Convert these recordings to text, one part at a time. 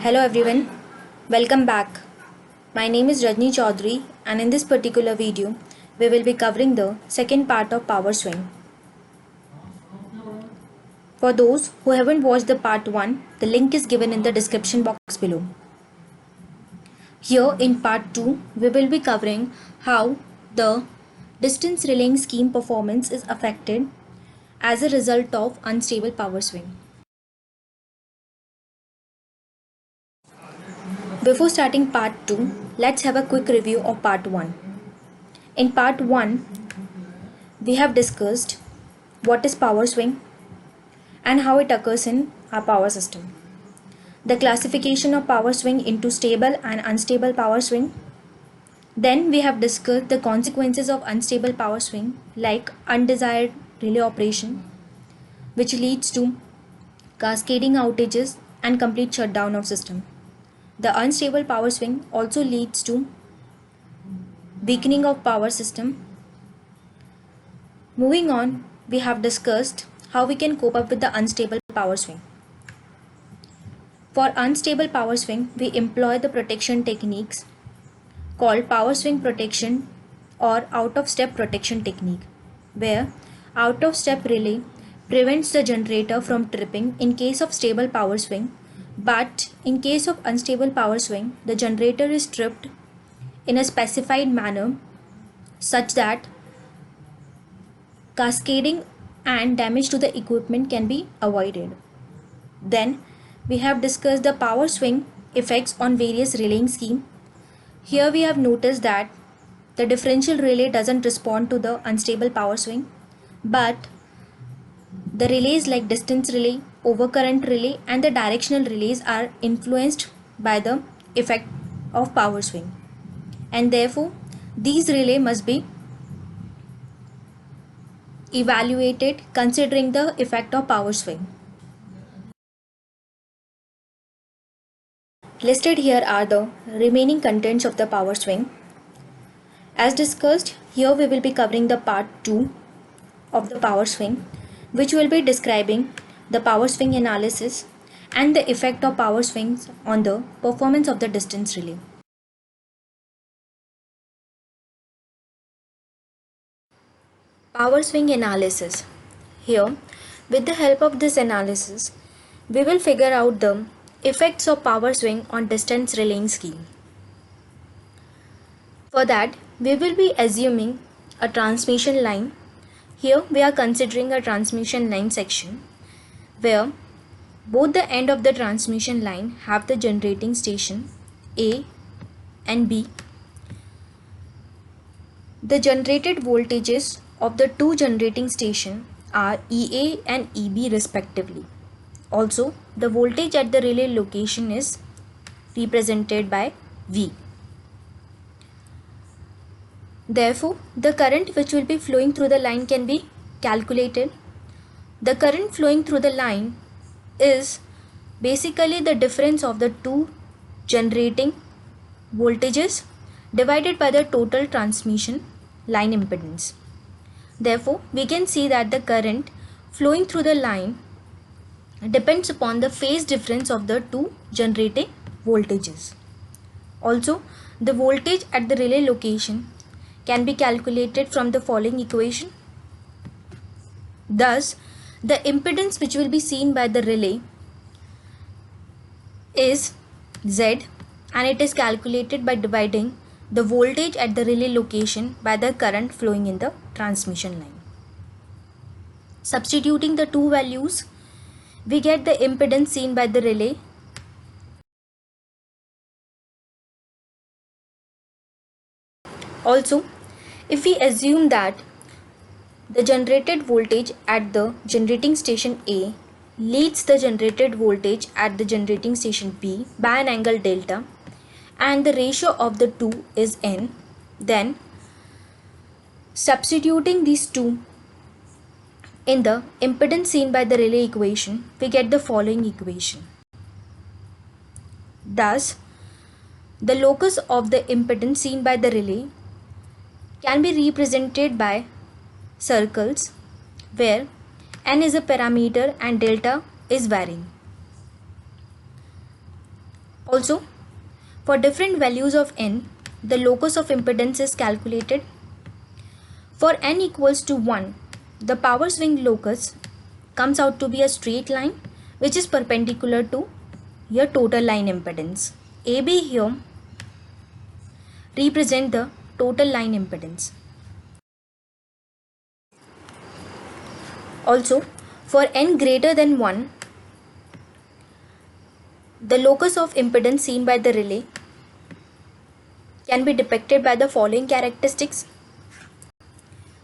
Hello everyone, welcome back. My name is Rajni Chaudhary and in this particular video we will be covering the second part of power swing. For those who haven't watched the part 1, the link is given in the description box below. Here in part 2 we will be covering how the distance relaying scheme performance is affected as a result of unstable power swing. Before starting part 2, let's have a quick review of part 1. In part 1, we have discussed what is power swing and how it occurs in our power system. The classification of power swing into stable and unstable power swing. Then we have discussed the consequences of unstable power swing like undesired relay operation, which leads to cascading outages and complete shutdown of system. The unstable power swing also leads to weakening of power system. Moving on, we have discussed how we can cope up with the unstable power swing. For unstable power swing, we employ the protection techniques called power swing protection or out-of-step protection technique, where out-of-step relay prevents the generator from tripping in case of stable power swing, but in case of unstable power swing, the generator is tripped in a specified manner such that cascading and damage to the equipment can be avoided. Then we have discussed the power swing effects on various relaying scheme. Here we have noticed that the differential relay doesn't respond to the unstable power swing, but the relays like distance relay, overcurrent relay and the directional relays are influenced by the effect of power swing, and therefore these relay must be evaluated considering the effect of power swing. Listed here are the remaining contents of the power swing. As discussed, here we will be covering the part 2 of the power swing, which will be describing the power swing analysis and the effect of power swings on the performance of the distance relay. Power swing analysis. Here, with the help of this analysis, we will figure out the effects of power swing on distance relaying scheme. For that, we will be assuming a transmission line. Here we are considering a transmission line section where both the end of the transmission line have the generating station A and B. The generated voltages of the two generating stations are EA and EB respectively. Also, the voltage at the relay location is represented by V. Therefore, the current which will be flowing through the line can be calculated. The current flowing through the line is basically the difference of the two generating voltages divided by the total transmission line impedance. Therefore, we can see that the current flowing through the line depends upon the phase difference of the two generating voltages. Also, the voltage at the relay location can be calculated from the following equation. Thus, the impedance which will be seen by the relay is Z, and it is calculated by dividing the voltage at the relay location by the current flowing in the transmission line. Substituting the two values, we get the impedance seen by the relay also. If we assume that the generated voltage at the generating station A leads the generated voltage at the generating station B by an angle delta and the ratio of the two is N, then substituting these two in the impedance seen by the relay equation, we get the following equation. Thus, the locus of the impedance seen by the relay can be represented by circles where N is a parameter and delta is varying. Also, for different values of n, the locus of impedance is calculated. For n equals to 1, the power swing locus comes out to be a straight line which is perpendicular to your total line impedance. AB here represent the total line impedance. Also, for n greater than 1, the locus of impedance seen by the relay can be depicted by the following characteristics.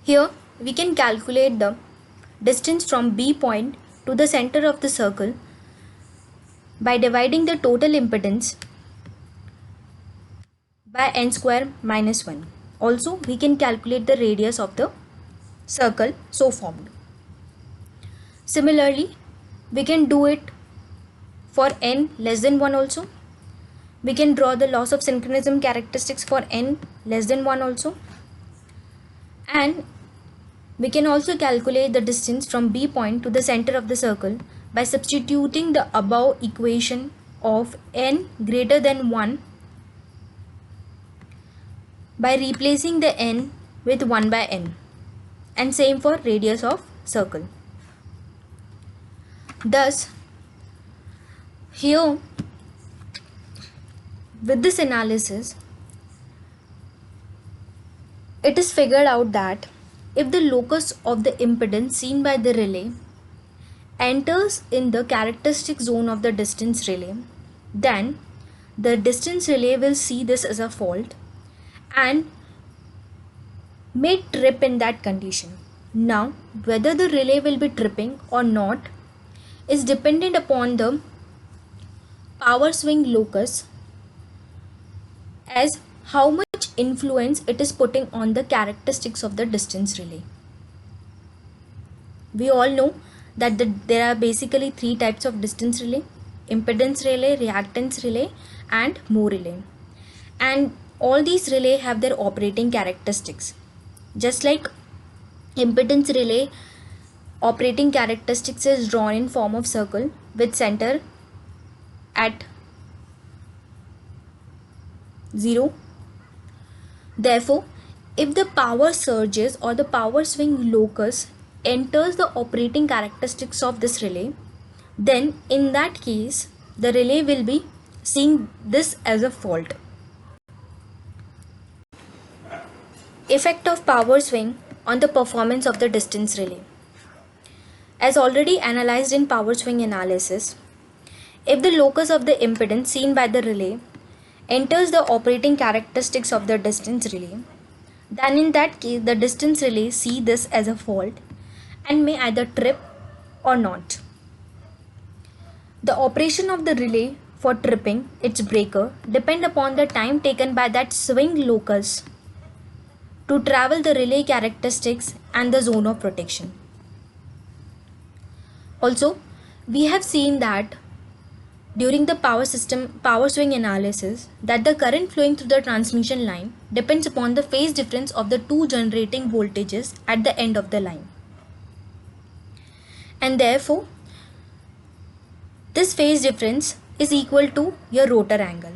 Here we can calculate the distance from B point to the center of the circle by dividing the total impedance by n square minus 1. Also, we can calculate the radius of the circle so formed. Similarly, we can do it for n less than 1 also. We can draw the loss of synchronism characteristics for n less than 1 also. And we can also calculate the distance from B point to the center of the circle by substituting the above equation of n greater than 1 by replacing the n with 1 by n, and same for radius of circle. Thus, here with this analysis, it is figured out that if the locus of the impedance seen by the relay enters in the characteristic zone of the distance relay, then the distance relay will see this as a fault and may trip in that condition. Now, whether the relay will be tripping or not is dependent upon the power swing locus, as how much influence it is putting on the characteristics of the distance relay. We all know that there are basically 3 types of distance relay: impedance relay, reactance relay, and Moore relay. And all these relay have their operating characteristics. Just like impedance relay, operating characteristics is drawn in form of circle with center at 0. Therefore, if the power surges or the power swing locus enters the operating characteristics of this relay, then in that case the relay will be seeing this as a fault. Effect of power swing on the performance of the distance relay. As already analyzed in power swing analysis, if the locus of the impedance seen by the relay enters the operating characteristics of the distance relay, then in that case the distance relay see this as a fault and may either trip or not. The operation of the relay for tripping its breaker depend upon the time taken by that swing locus to travel the relay characteristics and the zone of protection. Also, we have seen that during the power swing analysis that the current flowing through the transmission line depends upon the phase difference of the 2 generating voltages at the end of the line. And therefore, this phase difference is equal to your rotor angle.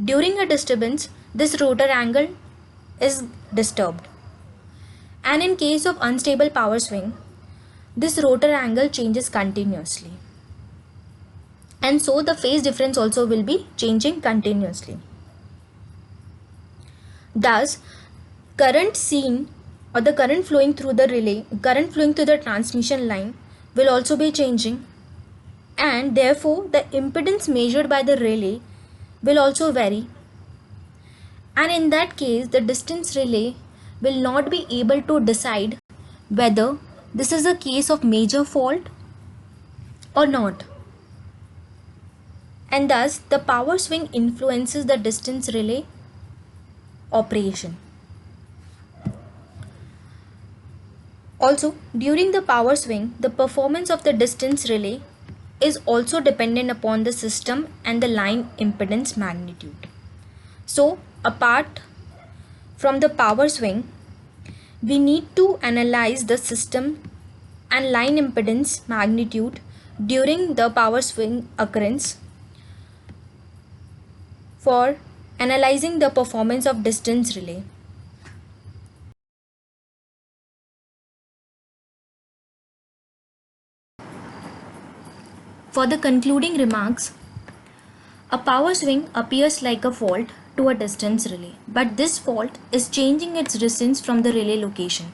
During a disturbance, this rotor angle is disturbed. And in case of unstable power swing, this rotor angle changes continuously. And so the phase difference also will be changing continuously. Thus, current seen or the current flowing through the relay, current flowing through the transmission line will also be changing, and therefore the impedance measured by the relay will also vary. And in that case, the distance relay will not be able to decide whether this is a case of major fault or not. And thus the power swing influences the distance relay operation. Also, during the power swing, the performance of the distance relay is also dependent upon the system and the line impedance magnitude. So, apart from the power swing, we need to analyze the system and line impedance magnitude during the power swing occurrence for analyzing the performance of distance relay. For the concluding remarks, a power swing appears like a fault to a distance relay, but this fault is changing its distance from the relay location.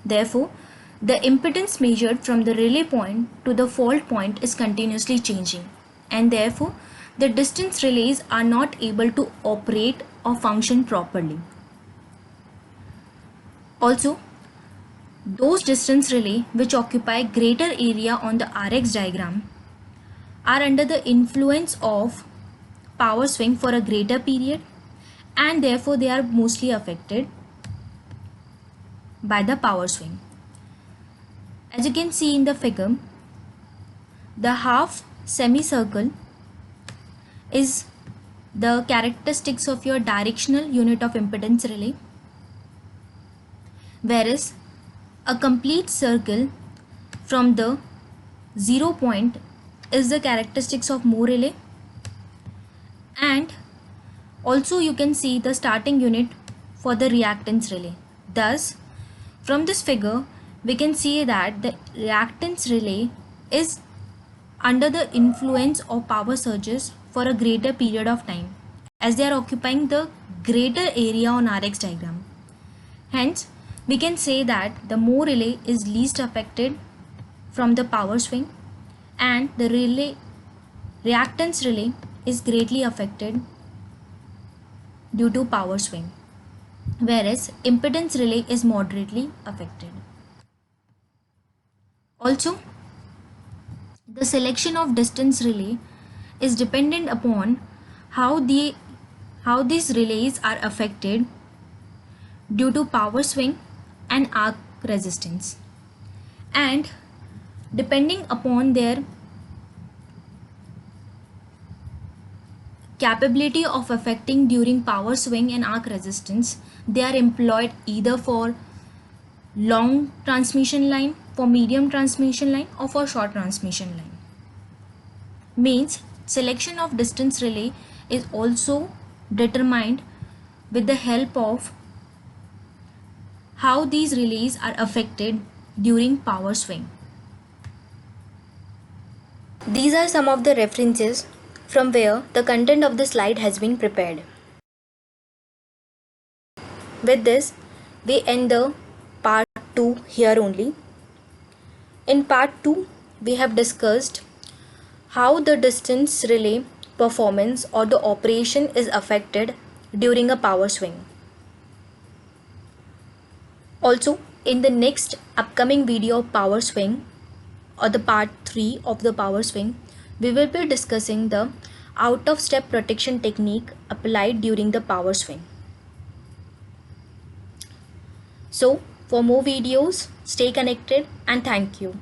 Therefore, the impedance measured from the relay point to the fault point is continuously changing, and therefore the distance relays are not able to operate or function properly. Also, those distance relay which occupy greater area on the RX diagram are under the influence of power swing for a greater period, and therefore they are mostly affected by the power swing. As you can see in the figure, the half semicircle is the characteristics of your directional unit of impedance relay, whereas a complete circle from the 0 point is the characteristics of Moore relay, and also you can see the starting unit for the reactance relay. Thus, from this figure, we can see that the reactance relay is under the influence of power surges for a greater period of time, as they are occupying the greater area on RX diagram. Hence, we can say that the Moore relay is least affected from the power swing, and the reactance relay is greatly affected due to power swing, whereas impedance relay is moderately affected. Also, the selection of distance relay is dependent upon how these relays are affected due to power swing and arc resistance, and depending upon their capability of affecting during power swing and arc resistance, they are employed either for long transmission line, for medium transmission line, or for short transmission line. Means selection of distance relay is also determined with the help of how these relays are affected during power swing. These are some of the references from where the content of the slide has been prepared. With this, we end the part 2 here only. In part 2, we have discussed how the distance relay performance or the operation is affected during a power swing. Also, in the next upcoming video of power swing, or the part 3 of the power swing, we will be discussing the out of step protection technique applied during the power swing. So, for more videos, stay connected and thank you.